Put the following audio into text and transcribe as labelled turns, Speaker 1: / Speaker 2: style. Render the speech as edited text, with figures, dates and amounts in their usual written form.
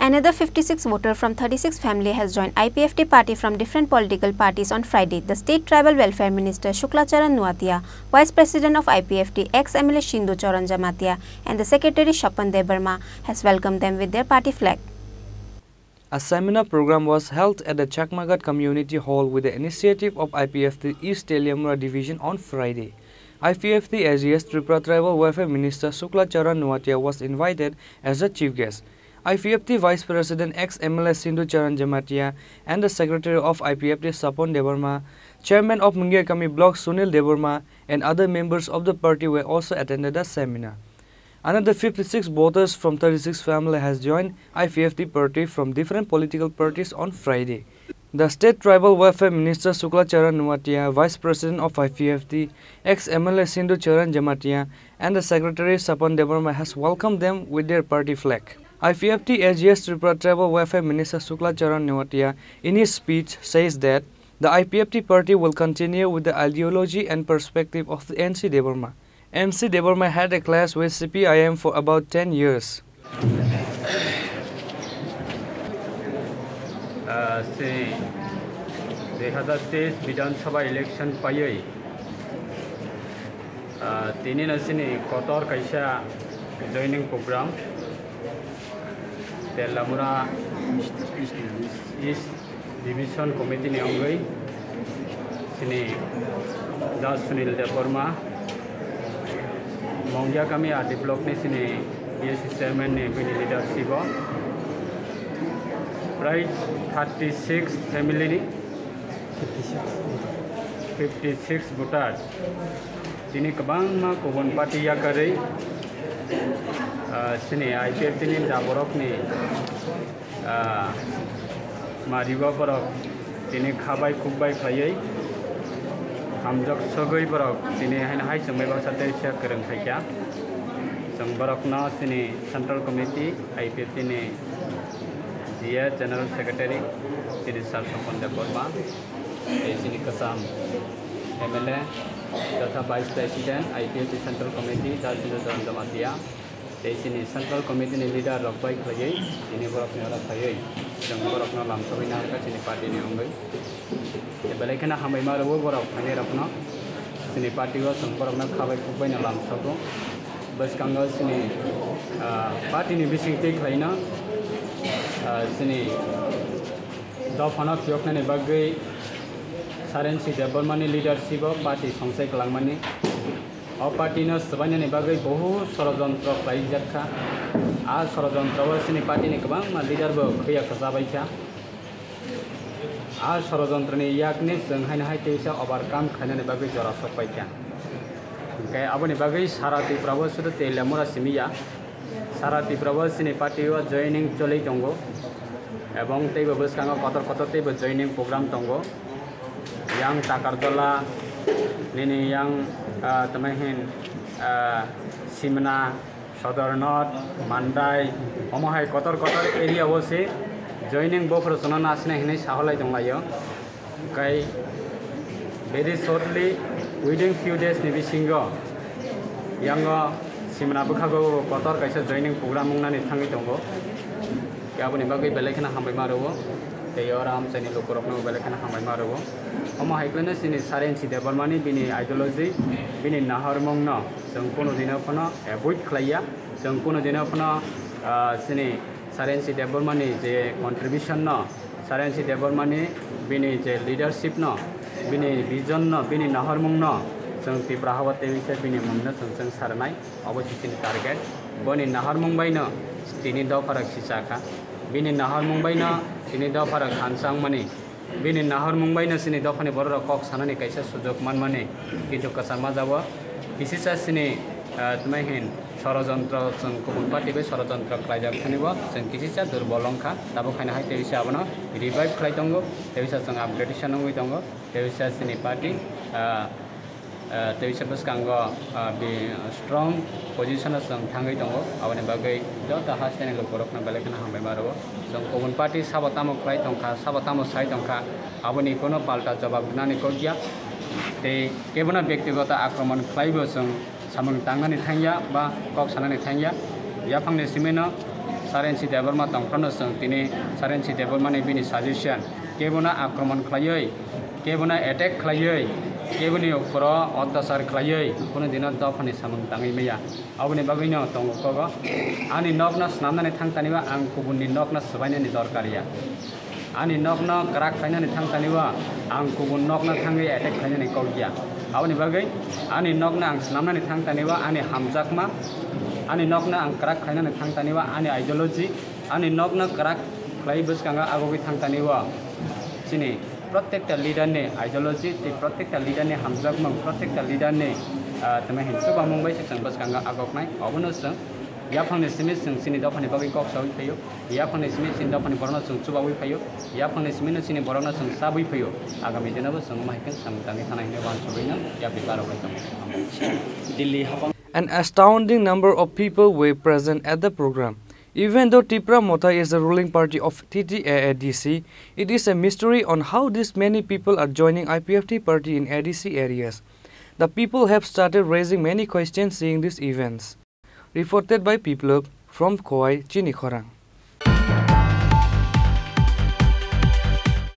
Speaker 1: Another 56 voters from 36 families has joined IPFT Party from different political parties on Friday. The State Tribal Welfare Minister Shuklacharan Nuatia, Vice President of IPFT, ex-MLA Sindhu Charan Jamatia, and the Secretary Shapan Debarma has welcomed them with their party flag.
Speaker 2: A seminar program was held at the Chakmagat Community Hall with the initiative of IPFT East Teliamura Division on Friday. IPFT AGS Tripura Tribal Welfare Minister Shuklacharan Nuatia was invited as a chief guest. IPFT Vice President ex-MLA Sindhu Charan Jamatia and the Secretary of IPFT Shapan Debarma, Chairman of Mungirkami Block Sunil Debarma, and other members of the party were also attended the seminar. Another 56 voters from 36 families has joined IPFT party from different political parties on Friday. The State Tribal Welfare Minister Shuklacharan Nuatia, Vice President of IPFT, ex-MLA Sindhu Charan Jamatia, and the Secretary Shapan Debarma has welcomed them with their party flag. IPFT AGS Tripura Tribal Welfare Minister Shuklacharan Nuatia in his speech says that the IPFT party will continue with the ideology and perspective of the NC Debarma. MC Debarma had a clash with CPIM for about 10 years.
Speaker 3: The other state Vidhan Sabha election payai. Tini nasini kotor kaisa joining program. Telamura East Division Committee ni ongai. Sini Das Sunil Debarma. Mongya kami adi block ni sini BSC chairman ni bini leadership. Right, 36 family ni 56 voters. Tini kabang ma kubon party ya kari. Sini IPFT ni daborok ni mariwa borok tini khabai khubbai khayai hamjak sogoi borok tini hai chumai ba sate sia kereng khaikya jang borok na sini central committee IPFT ni dia general secretary tini Shapan Debarma sini kasam MLA तथा vice president IPFT central committee Darjeeling जन Jamatia तेसिनी central committee ने leader रखबाई खयै दिनै बरकनो रखयै जों बरकनो लामसबैना का सिनि party नि अंगै बेलेखना हामै मारबो बरक माने रखनो सिनि पार्टी को जों बरकनो खाबाय खुबैना लामसबो बसकांगो सिनि पार्टी नि बिसिंथै खैना सिनि दफाना फियकनानि बागै Sarensi Debarmani leadership of party Songsai Kalangmani or party no Savani Bagay Bohu Sorazontra Plaijaka as Sorazontra was in a party Nikabang, leader of Kaya Kazabaika as Sorazontrani Yaknis and Hanhaitesa overcome Kanan Bagay Jorasopaika. Okay, Abani Bagay Sarati Pravos to the Telamura Simia Sarati Pravos in a party was joining Chole Tongo among table Buskanga Kotor table joining program Tongo. Yang Takardola, Nini yang Tamahin, Simna, Southernot, Mandai, Omohai Kotor area was it, joining both for Sonanasne Hinish Haholai Tongayo. Okay, very shortly, within few days, Nibi Singo, Yango, Simna Bukago, Kotor Kaisa joining program Munani Tangitongo, Gabuni Bagi Belekana Hamimarovo. They are arms and Lokorno Belekana Hamaro. Oma Highlanders in his Sarensi Debarmani, Bini ideology, Bini Naharmongno, Sankuno Dinapana, a Buit Klaya, Sankuno Dinapana, Sini, Sarensi Debarmani, the contribution no, Sarensi Debarmani, Bini, the leadership no, Bini Vision no, Bini Naharmongno, Sang Tibrahawa Tevis, Bini Mumna, Sang Saranai, opposite target, born in Naharmongbaino, Tini Doparak Sisaka, Bini Naharmongbaino. Ini dah para khansang mani, bini nahar Mumbai na sini dah pani baru rakok sana ni kaisa sujok man mani, kita kesama jawa, isi saya sini temahin Sorazontra sengkubun parti be Sorazontra kelajak sini wa, seng kisi saya durbolong ka, tapi kena hai tevisa abana, revive kelaj tonggo, tevisa seng upgradation nongoi tonggo, tevisa sini parti, tevisa bus kanggo be strong position seng thangai tonggo, awan bagai dah tahas sini lokorok na balik na hambai maru. Komun party sabatamo klai tongka sabatamo sai tongka aboni kono palta jawab gnani korja te kebona byaktigata akraman klaibo song samang tangani thangya ba kok sanani thangya yapang ne simena Sarensi Deborma Tongkono Sung Tini, Sarensi Deborma Bini suggestion, Kebuna Akromon Clayoi, Kebuna attack Clayoi, Kebuni Okoro, Otasar Clayoi, Kuna Dina Dofani Samung Tangimia, Abuni Babino Tongokogo, Ani Nogna Snamana Tangtaniwa, and Kubuni Nogna Savana Dorkaria. Ani Nogna, Karak Kanan Tangtaniwa, and Kubun Nogna Tangi attack Kanan Kogia. Abuni Bagay, Ani Nogna and Snamana Tangtaniwa, Ani Hamzakma. Ani nokna ang karak kainan tangtaniwa ani ideology ani nokna karak klaibus kanga agogi tangtaniwa Chini protect the leader ne ideology the protect the leader ne hamjak mang protect the leader ne tama hinsu ba mumbai section bus kanga agoknai obuno sang ya phangni simis sing Chini dofani bagi kok sawi phayo ya phangni simis sin dofani borona sung chubawi phayo ya phangni simin Chini borona sung sabui phayo agami dinabo sung mahikən samtangi thanai ne wan sobina ya bikaro bai Delhi hapang.
Speaker 2: An astounding number of people were present at the program. Even though Tripura Mota is the ruling party of TTADC, it is a mystery on how this many people are joining IPFT party in ADC areas. The people have started raising many questions seeing these events. Reported by People from Khoi, Chini Khorang.